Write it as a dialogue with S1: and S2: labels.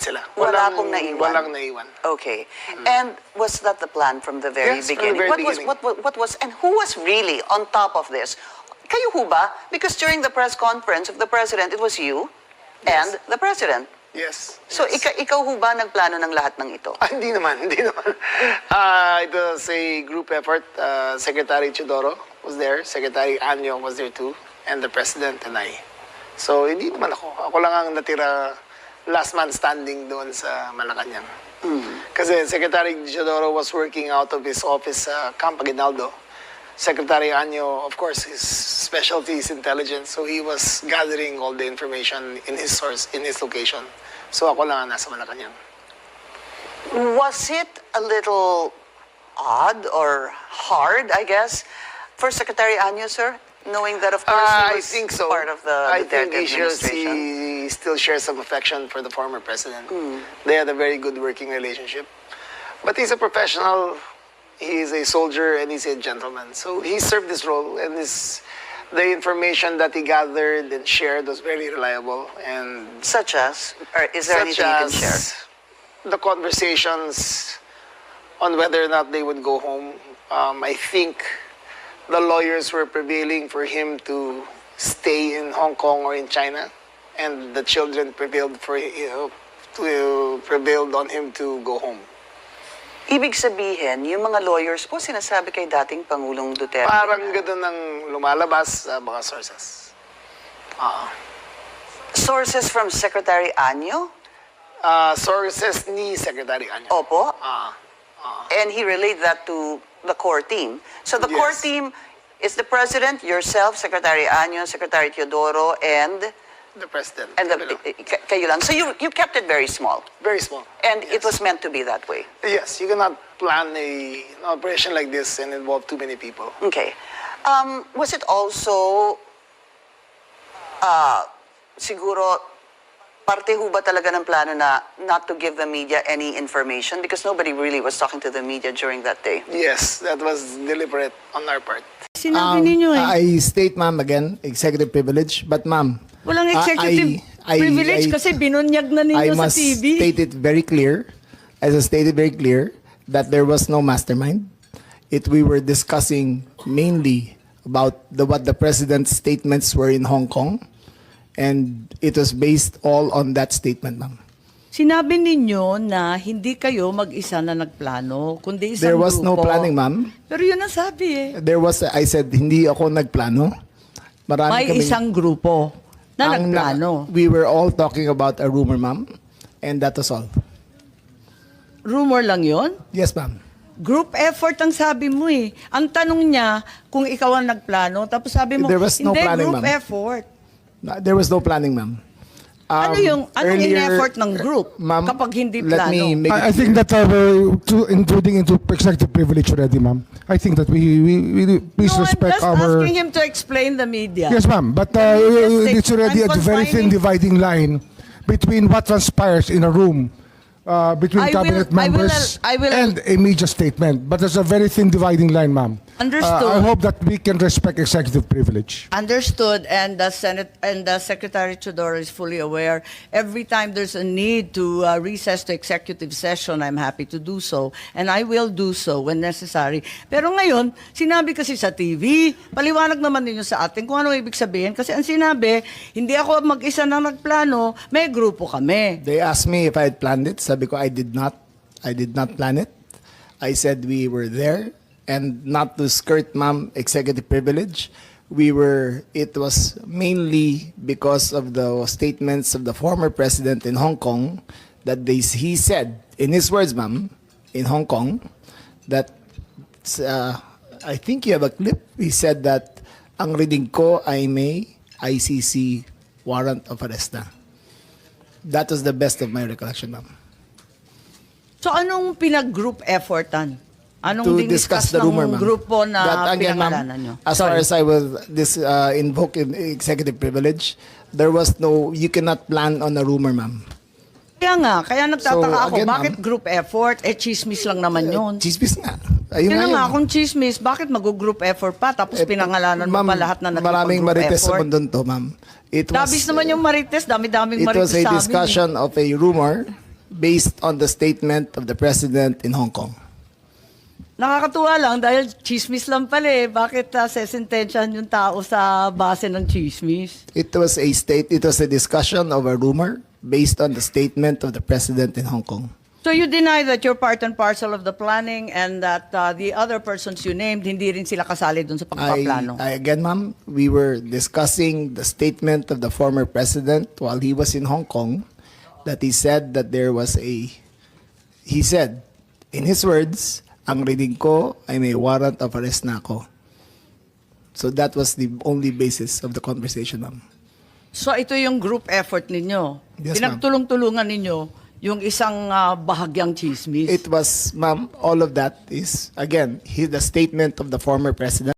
S1: lahat sila.
S2: Wala pong naiwan?
S1: Walang naiwan.
S2: Okay. And was that the plan from the very
S1: Yes,
S2: beginning?
S1: from the very beginning.
S2: What was, and who was really on top of this? Kayo ho ba? Because during the press conference of the President, it was you and the President.
S1: Yes.
S2: So,
S1: yes.
S2: ikaw ho ba nagplano ng lahat ng ito?
S1: Hindi naman, hindi naman. It was a group effort. Secretary Chidoro was there, Secretary Anyo was there too, and the President and I. So, hindi naman ako. Ako lang ang natira last man standing doon sa Malacanang. Kasi Secretary Chidoro was working out of his office sa Camp Aguinaldo. Secretary Anyo, of course, his specialty is intelligence, so he was gathering all the information in his source, in his location. So ako lang ang nasa Malacanang.
S2: Was it a little odd or hard, I guess, for Secretary Anyo, sir? Knowing that, of course, he was
S1: I think so.
S2: part of the
S1: I
S2: Duterte
S1: think
S2: administration.
S1: he still shares some affection for the former president. They had a very good working relationship. But he's a professional, he is a soldier, and he's a gentleman. So he served this role, and the information that he gathered and shared was very reliable. And
S2: Such as? Or is there anything you can share?
S1: the conversations on whether or not they would go home. I think the lawyers were prevailing for him to stay in Hong Kong or in China, and the children prevailed prevailed on him to go home.
S2: Ibig sabihin, yung mga lawyers po sinasabi kay dating Pangulong Duterte.
S1: Parang gano'n ang lumalabas sa mga sources.
S2: Sources from Secretary Anyo?
S1: Sources ni Secretary Anyo.
S2: Opo. And he relayed that to the core team. So the core
S1: Yes.
S2: team is the President, yourself, Secretary Anyo, Secretary Teodoro, and
S1: The President.
S2: kayo lang. So you kept it very small.
S1: Very small.
S2: And it
S1: Yes.
S2: was meant to be that way.
S1: Yes, you cannot plan an operation like this and involve too many people.
S2: Okay. Was it also, siguro, parte ho ba talaga ng plano na not to give the media any information? Because nobody really was talking to the media during that day.
S1: Yes, that was deliberate on our part.
S3: Sinabi ninyo eh.
S4: I state, ma'am, again, executive privilege. But, ma'am,
S3: Walang executive privilege kasi binunyag na
S4: I
S3: ninyo sa
S4: must
S3: TV.
S4: state it very clear, as I stated very clear, that there was no mastermind. We were discussing mainly about what the president's statements were in Hong Kong, and it was based all on that statement, ma'am.
S3: Sinabi ninyo na hindi kayo mag-isa na nagplano, kundi isang
S4: There was
S3: grupo.
S4: no planning, ma'am.
S3: Pero yun ang sabi eh.
S4: I said, hindi ako nagplano. Marami
S3: May
S4: kaming-
S3: isang grupo na
S4: Ang
S3: nagplano.
S4: we were all talking about a rumor, ma'am, and that was all.
S3: Rumor lang yon.
S4: Yes, ma'am.
S3: Group effort ang sabi mo eh. Ang tanong niya kung ikaw ang nagplano, tapos sabi mo,
S4: There was no
S3: hindi,
S4: planning,
S3: group
S4: ma'am.
S3: effort.
S4: There was no planning, ma'am.
S3: Anong in-effort ng group
S4: ma'am,
S3: kapag hindi
S4: let
S3: plano?
S4: me make
S5: I think that we're intruding into executive privilege already, ma'am. I think that we please
S3: No, I'm
S5: respect
S3: just
S5: our.
S3: asking him to explain the media.
S5: Yes, ma'am. But
S3: Yes,
S5: it's already
S3: I'm
S5: a very thin
S3: confining-
S5: dividing line between what transpires in a room between cabinet members
S3: I will-
S5: and a media statement. But there's a very thin dividing line, ma'am.
S3: Understood.
S5: I hope that we can respect executive privilege.
S3: Understood, and the Senate and the Secretary Teodoro is fully aware. Every time there's a need to recess to executive session, I'm happy to do so, and I will do so when necessary. Pero ngayon, sinabi kasi sa TV, paliwanag naman ninyo sa atin kung ano ibig sabihin. Kasi ang sinabi, hindi ako mag-isa na nagplano, may grupo kami.
S4: They asked me if I had planned it. Sabi ko, I did not. I did not plan it. I said we were there, and not to skirt, ma'am, executive privilege. It was mainly because of the statements of the former president in Hong Kong that he said, in his words, ma'am, in Hong Kong, that, I think you have a clip, he said that, ang reading ko ay may ICC warrant of arrest na. That was the best of my recollection, ma'am.
S3: So anong pinag-group effortan? Anong
S4: To discuss the rumor, ma'am.
S3: grupo na
S4: That, again, ma'am,
S3: pinangalanan nyo?
S4: as far as I will invoke in executive privilege, there was no, you cannot plan on a rumor, ma'am.
S3: Kaya nagtataka
S4: So,
S3: ako,
S4: again,
S3: bakit
S4: ma'am,
S3: group effort? Chismis lang naman yun.
S4: Chismis nga. Ayun
S3: Yun na nga,
S4: yun.
S3: kung chismis, bakit mag-group effort pa? Tapos pinangalanan mo
S4: Ma'am,
S3: pa lahat na
S4: maraming
S3: nagpag-group
S4: marites sa
S3: effort.
S4: mundon to, ma'am.
S3: Dabis naman yung marites, dami-daming
S4: It
S3: marites
S4: was a
S3: sa amin.
S4: discussion of a rumor based on the statement of the president in Hong Kong.
S3: Nakakatuwa lang dahil chismis lang pala eh. Bakit sesentensyahan yung tao sa base ng chismis?
S4: It was a discussion of a rumor based on the statement of the president in Hong Kong.
S3: So you deny that you're part and parcel of the planning and that the other persons you named, hindi rin sila kasali dun sa pagpaplano?
S4: Again, ma'am, we were discussing the statement of the former president while he was in Hong Kong, that he said that he said, in his words, ang reading ko ay may warrant of arrest na ako. So that was the only basis of the conversation, ma'am.
S3: So ito yung group effort ninyo?
S4: Yes, ma'am.
S3: Pinagtulong-tulungan ninyo yung isang bahagyang chismis?
S4: It was, ma'am, all of that is, again, the statement of the former president.